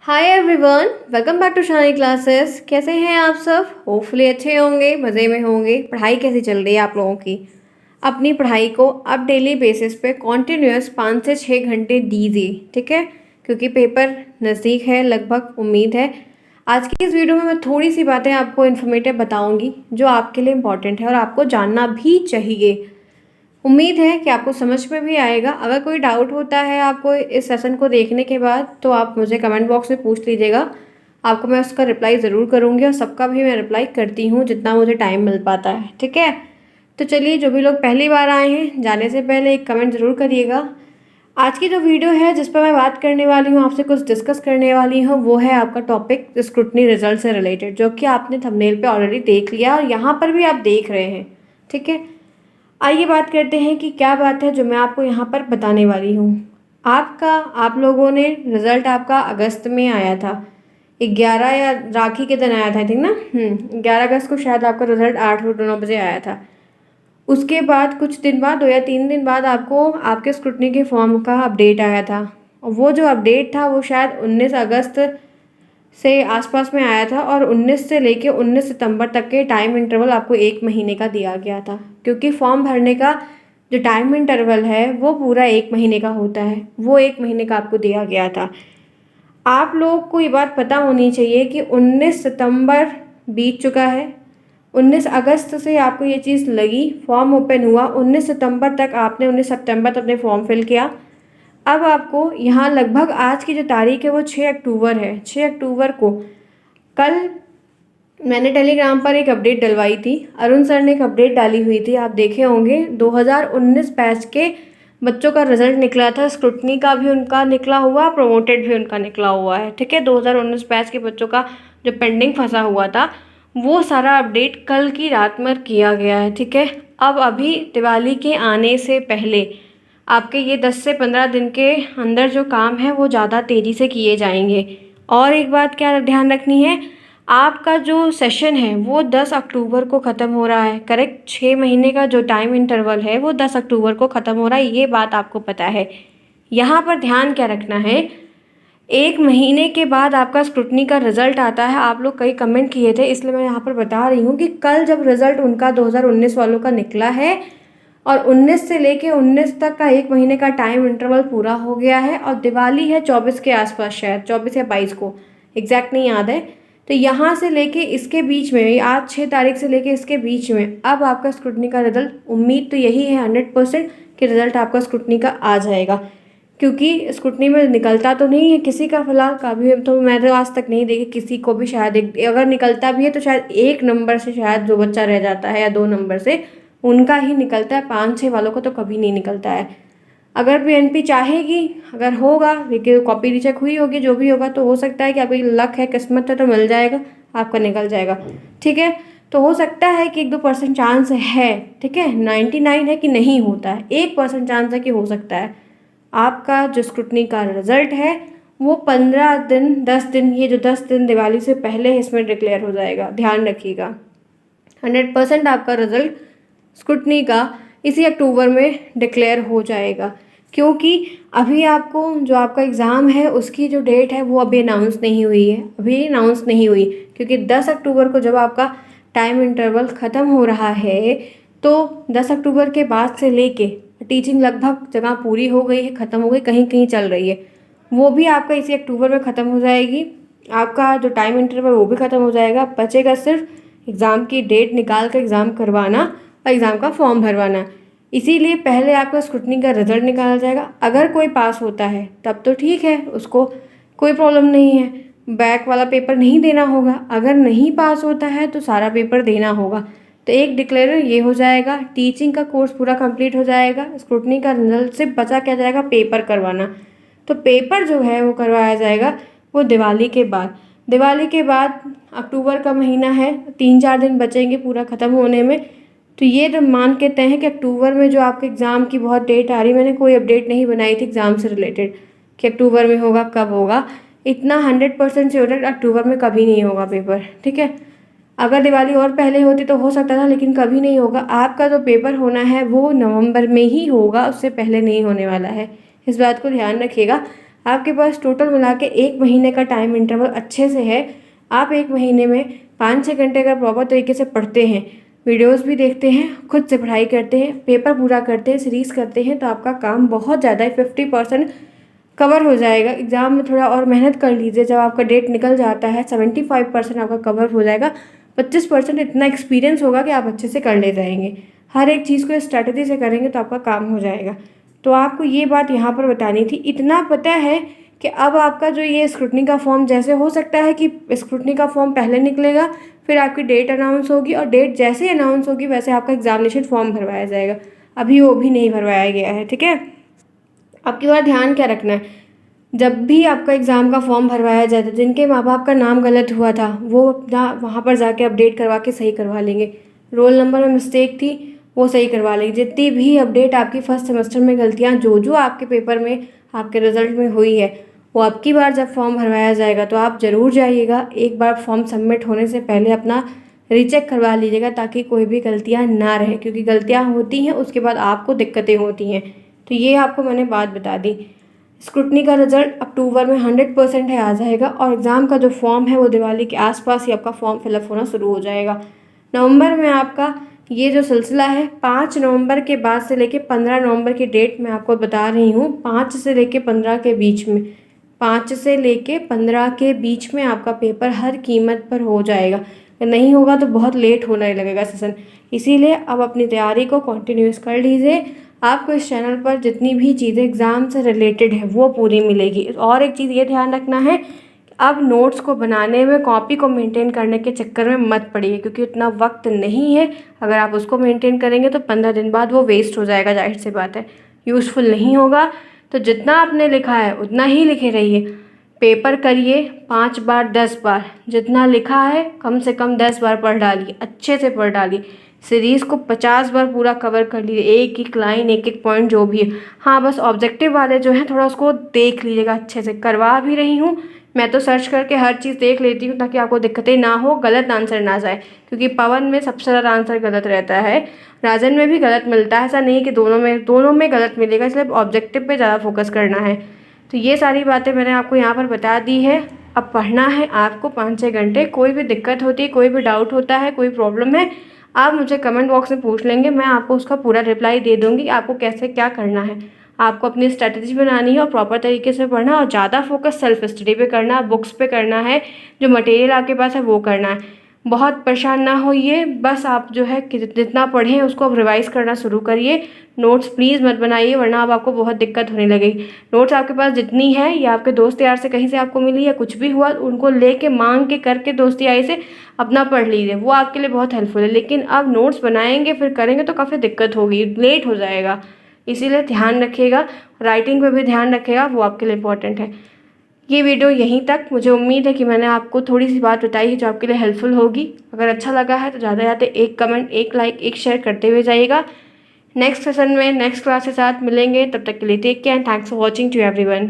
Hi everyone, welcome back to Shani classes. कैसे हैं आप सब? होपफुली अच्छे होंगे, मज़े में होंगे। पढ़ाई कैसी चल रही है आप लोगों की? अपनी पढ़ाई को अब डेली बेसिस पे कॉन्टिन्यूस 5 से 6 घंटे दीजिए, ठीक है? क्योंकि पेपर नज़दीक है, लगभग उम्मीद है। आज की इस वीडियो में मैं थोड़ी सी बातें आपको इन्फॉर्मेटिव बताऊंगी जो आपके लिए इम्पॉर्टेंट है और आपको जानना भी चाहिए। उम्मीद है कि आपको समझ में भी आएगा। अगर कोई डाउट होता है आपको इस सेशन को देखने के बाद तो आप मुझे कमेंट बॉक्स में पूछ लीजिएगा। आपको मैं उसका रिप्लाई ज़रूर करूँगी और सबका भी मैं रिप्लाई करती हूँ जितना मुझे टाइम मिल पाता है, ठीक है? तो चलिए, जो भी लोग पहली बार आए हैं, जाने से पहले एक कमेंट ज़रूर करिएगा। आज की जो वीडियो है जिस पर मैं बात करने वाली हूँ, आपसे कुछ डिस्कस करने वाली हूँ, वो है आपका टॉपिक स्क्रूटनी रिजल्ट से रिलेटेड, जो कि आपने थंबनेल पे ऑलरेडी देख लिया और यहाँ पर भी आप देख रहे हैं, ठीक है? आइए बात करते हैं कि क्या बात है जो मैं आपको यहाँ पर बताने वाली हूँ। आप लोगों ने रिज़ल्ट आपका अगस्त में आया था, 11 या राखी के दिन आया था, ठीक ना? 11 अगस्त को शायद आपका रिज़ल्ट 8 9 बजे आया था। उसके बाद कुछ दिन बाद, 2 या 3 दिन बाद, आपको आपके स्क्रूटनी के फॉर्म का अपडेट आया था। और वो जो अपडेट था वो शायद 19 अगस्त से आसपास में आया था और 19 से लेके 19 सितंबर तक के टाइम इंटरवल आपको 1 महीने का दिया गया था, क्योंकि फॉर्म भरने का जो टाइम इंटरवल है वो पूरा 1 महीने का होता है। वो 1 महीने का आपको दिया गया था। आप लोग को ये बात पता होनी चाहिए कि 19 सितंबर बीत चुका है। 19 अगस्त से आपको ये चीज़ लगी, फॉर्म ओपन हुआ, 19 सितंबर तक आपने 19 सितंबर तक अपने फॉर्म फिल किया। अब आपको यहाँ लगभग आज की जो तारीख है वो 6 अक्टूबर है। 6 अक्टूबर को कल मैंने टेलीग्राम पर एक अपडेट डलवाई थी। अरुण सर ने एक अपडेट डाली हुई थी, आप देखे होंगे। 2019 बैच के बच्चों का रिजल्ट निकला था, स्क्रूटनी का भी उनका निकला हुआ, प्रोमोटेड भी उनका निकला हुआ है, ठीक है? 2019 बैच के बच्चों का जो पेंडिंग फंसा हुआ था वो सारा अपडेट कल की रात में किया गया है, ठीक है? अब अभी दिवाली के आने से पहले आपके ये 10 से 15 दिन के अंदर जो काम है वो ज़्यादा तेज़ी से किए जाएंगे। और एक बात क्या ध्यान रखनी है, आपका जो सेशन है वो 10 अक्टूबर को ख़त्म हो रहा है, करेक्ट? 6 महीने का जो टाइम इंटरवल है वो 10 अक्टूबर को ख़त्म हो रहा है, ये बात आपको पता है। यहाँ पर ध्यान क्या रखना है, 1 महीने के बाद आपका स्क्रूटनी का रिजल्ट आता है। आप लोग कई कमेंट किए थे, इसलिए मैं यहाँ पर बता रही हूँ कि कल जब रिजल्ट उनका 2019 वालों का निकला है और 19 से लेके 19 तक का 1 महीने का टाइम इंटरवल पूरा हो गया है और दिवाली है 24 के आसपास, शायद 24 या 22 को, एग्जैक्ट नहीं याद है। तो यहाँ से लेके इसके बीच में, आज 6 तारीख से लेके इसके बीच में, अब आपका स्क्रूटनी का रिजल्ट, उम्मीद तो यही है 100% कि रिजल्ट आपका स्क्रूटनी का आ जाएगा। क्योंकि स्क्रूटनी में निकलता तो नहीं है किसी का, फिलहाल कभी तो मैं तो आज तक नहीं देखी किसी को भी। शायद अगर निकलता भी है तो शायद 1 नंबर से शायद जो बच्चा रह जाता है या 2 नंबर से उनका ही निकलता है, 5 6 वालों को तो कभी नहीं निकलता है। अगर बीएनपी चाहेगी, अगर होगा, देखिए कॉपी रीचेक हुई होगी, जो भी होगा, तो हो सकता है कि आपकी लक है, किस्मत है, तो मिल जाएगा, आपका निकल जाएगा, ठीक है? तो हो सकता है कि 1 2% चांस है, ठीक है? 99 है कि नहीं होता है, 1% चांस है कि हो सकता है। आपका जो स्क्रूटनी का रिजल्ट है वो 15 दिन, 10 दिन, ये जो 10 दिन दिवाली से पहले इसमें डिक्लेयर हो जाएगा, ध्यान रखिएगा। 100% आपका रिजल्ट स्क्रूटनी का इसी अक्टूबर में डिक्लेयर हो जाएगा, क्योंकि अभी आपको जो आपका एग्ज़ाम है उसकी जो डेट है वो अभी अनाउंस नहीं हुई है, अभी अनाउंस नहीं हुई, क्योंकि 10 अक्टूबर को जब आपका टाइम इंटरवल ख़त्म हो रहा है तो 10 अक्टूबर के बाद से लेके टीचिंग लगभग जगह पूरी हो गई है, ख़त्म हो गई, कहीं कहीं चल रही है, वो भी आपका इसी अक्टूबर में ख़त्म हो जाएगी। आपका जो टाइम इंटरवल वो भी ख़त्म हो जाएगा, बचेगा सिर्फ एग्ज़ाम की डेट निकाल कर एग्ज़ाम करवाना और एग्ज़ाम का फॉर्म भरवाना। इसीलिए पहले आपका स्क्रूटनी का रिजल्ट निकाला जाएगा। अगर कोई पास होता है तब तो ठीक है, उसको कोई प्रॉब्लम नहीं है, बैक वाला पेपर नहीं देना होगा। अगर नहीं पास होता है तो सारा पेपर देना होगा। तो एक डिक्लेयर ये हो जाएगा, टीचिंग का कोर्स पूरा कंप्लीट हो जाएगा, स्क्रूटनी का रिजल्ट से बचा क्या जाएगा, पेपर करवाना। तो पेपर जो है वो करवाया जाएगा वो दिवाली के बाद। दिवाली के बाद अक्टूबर का महीना है, 3 4 दिन बचेंगे पूरा ख़त्म होने में। तो ये तो मान के तय है कि अक्टूबर में जो आपके एग्ज़ाम की बहुत डेट आ रही, मैंने कोई अपडेट नहीं बनाई थी एग्ज़ाम से रिलेटेड कि अक्टूबर में होगा, कब होगा। इतना 100% श्योर है अक्टूबर में कभी नहीं होगा पेपर, ठीक है? अगर दिवाली और पहले होती तो हो सकता था, लेकिन कभी नहीं होगा। आपका जो पेपर होना है वो नवंबर में ही होगा, उससे पहले नहीं होने वाला है, इस बात को ध्यान रखिएगा। आपके पास टोटल मिला के 1 महीने का टाइम इंटरवल अच्छे से है। आप 1 महीने में 5-6 घंटे अगर प्रॉपर तरीके से पढ़ते हैं, वीडियोस भी देखते हैं, खुद से पढ़ाई करते हैं, पेपर पूरा करते हैं, सीरीज़ करते हैं, तो आपका काम बहुत ज़्यादा 50% कवर हो जाएगा। एग्ज़ाम में थोड़ा और मेहनत कर लीजिए, जब आपका डेट निकल जाता है 75% आपका कवर हो जाएगा। 25% इतना एक्सपीरियंस होगा कि आप अच्छे से कर ले जाएंगे। हर एक चीज़ को स्ट्रैटेजी से करेंगे तो आपका काम हो जाएगा। तो आपको ये बात यहाँ पर बतानी थी। इतना पता है कि अब आपका जो ये स्क्रूटनी का फॉर्म, जैसे हो सकता है कि स्क्रूटनी का फॉर्म पहले निकलेगा, फिर आपकी डेट अनाउंस होगी और डेट जैसे ही अनाउंस होगी वैसे आपका एग्जामिनेशन फॉर्म भरवाया जाएगा। अभी वो भी नहीं भरवाया गया है, ठीक है। आपकी बात ध्यान क्या रखना है, जब भी आपका एग्ज़ाम का फॉर्म भरवाया जाए तो जिनके माँ बाप का नाम गलत हुआ था वो अपना वहाँ पर जाके अपडेट करवा के सही करवा लेंगे। रोल नंबर में मिस्टेक थी वो सही करवा लेंगे। जितनी भी अपडेट आपकी फर्स्ट सेमेस्टर में गलतियाँ जो आपके पेपर में आपके रिजल्ट में हुई है, वो अब की बार जब फॉर्म भरवाया जाएगा तो आप ज़रूर जाइएगा, एक बार फॉर्म सबमिट होने से पहले अपना रीचेक करवा लीजिएगा, ताकि कोई भी गलतियाँ ना रहे, क्योंकि गलतियाँ होती हैं उसके बाद आपको दिक्कतें होती हैं। तो ये आपको मैंने बात बता दी। स्क्रूटनी का रिजल्ट अक्टूबर में 100% है आ जाएगा, और एग्ज़ाम का जो फॉर्म है वो दिवाली के आसपास ही आपका फॉर्म फिलअप होना शुरू हो जाएगा। नवंबर में आपका ये जो सिलसिला है 5 नवंबर के बाद से लेके 15 नवंबर की डेट मैं आपको बता रही हूँ। 5 से लेके 15 के बीच में, 5 से लेके 15 के बीच में आपका पेपर हर कीमत पर हो जाएगा। नहीं होगा तो बहुत लेट होने लगेगा सेशन। इसीलिए अब अपनी तैयारी को कंटिन्यूस कर लीजिए। आपको इस चैनल पर जितनी भी चीज़ें एग्ज़ाम से रिलेटेड है वो पूरी मिलेगी। और एक चीज़ ये ध्यान रखना है, अब नोट्स को बनाने में कॉपी को मेंटेन करने के चक्कर में मत पड़िए, क्योंकि उतना वक्त नहीं है। अगर आप उसको मेंटेन करेंगे तो 15 दिन बाद वो वेस्ट हो जाएगा, जाहिर सी बात है, यूज़फुल नहीं होगा। तो जितना आपने लिखा है उतना ही लिखे रहिए। पेपर करिए 5 बार 10 बार, जितना लिखा है कम से कम 10 बार पढ़ डालिए, अच्छे से पढ़ डालिए। सीरीज़ को 50 बार पूरा कवर कर लीजिए, एक एक लाइन एक एक पॉइंट जो भी है। हाँ, बस ऑब्जेक्टिव वाले जो हैं थोड़ा उसको देख लीजिएगा अच्छे से। करवा भी रही हूँ मैं तो सर्च करके हर चीज़ देख लेती हूँ, ताकि आपको दिक्कतें ना हो, गलत आंसर ना जाए, क्योंकि पवन में सबसे ज़्यादा आंसर गलत रहता है, राजन में भी गलत मिलता है। ऐसा नहीं कि दोनों में गलत मिलेगा, इसलिए ऑब्जेक्टिव पे ज़्यादा फोकस करना है। तो ये सारी बातें मैंने आपको यहाँ पर बता दी है। अब पढ़ना है आपको 5-6 घंटे। कोई भी दिक्कत होती है, कोई भी डाउट होता है, कोई प्रॉब्लम है, आप मुझे कमेंट बॉक्स में पूछ लेंगे, मैं आपको उसका पूरा रिप्लाई दे दूँगी कि आपको कैसे क्या करना है। आपको अपनी स्ट्रेटजी बनानी है और प्रॉपर तरीके से पढ़ना, और ज़्यादा फोकस सेल्फ स्टडी पे करना है, बुक्स पे करना है, जो मटेरियल आपके पास है वो करना है। बहुत परेशान ना होइए, बस आप जो है कि जितना पढ़ें उसको अब रिवाइज़ करना शुरू करिए। नोट्स प्लीज़ मत बनाइए, वरना अब आपको बहुत दिक्कत होने लगेगी। नोट्स आपके पास जितनी है, या आपके दोस्त यार से कहीं से आपको मिली या कुछ भी हुआ, उनको लेके मांग के करके दोस्ती यारी से अपना पढ़ लीजिए, वो आपके लिए बहुत हेल्पफुल है। लेकिन अब नोट्स बनाएंगे फिर करेंगे तो काफ़ी दिक्कत होगी, लेट हो जाएगा। इसीलिए ध्यान रखिएगा, राइटिंग पे भी ध्यान रखिएगा, वो आपके लिए इम्पोर्टेंट है। ये वीडियो यहीं तक। मुझे उम्मीद है कि मैंने आपको थोड़ी सी बात बताई है जो आपके लिए हेल्पफुल होगी। अगर अच्छा लगा है तो ज़्यादा ज़्यादा एक कमेंट, एक लाइक, एक शेयर करते हुए जाइएगा। नेक्स्ट सेशन में नेक्स्ट क्लास के साथ मिलेंगे, तब तक के लिए take care and thanks for watching to everyone.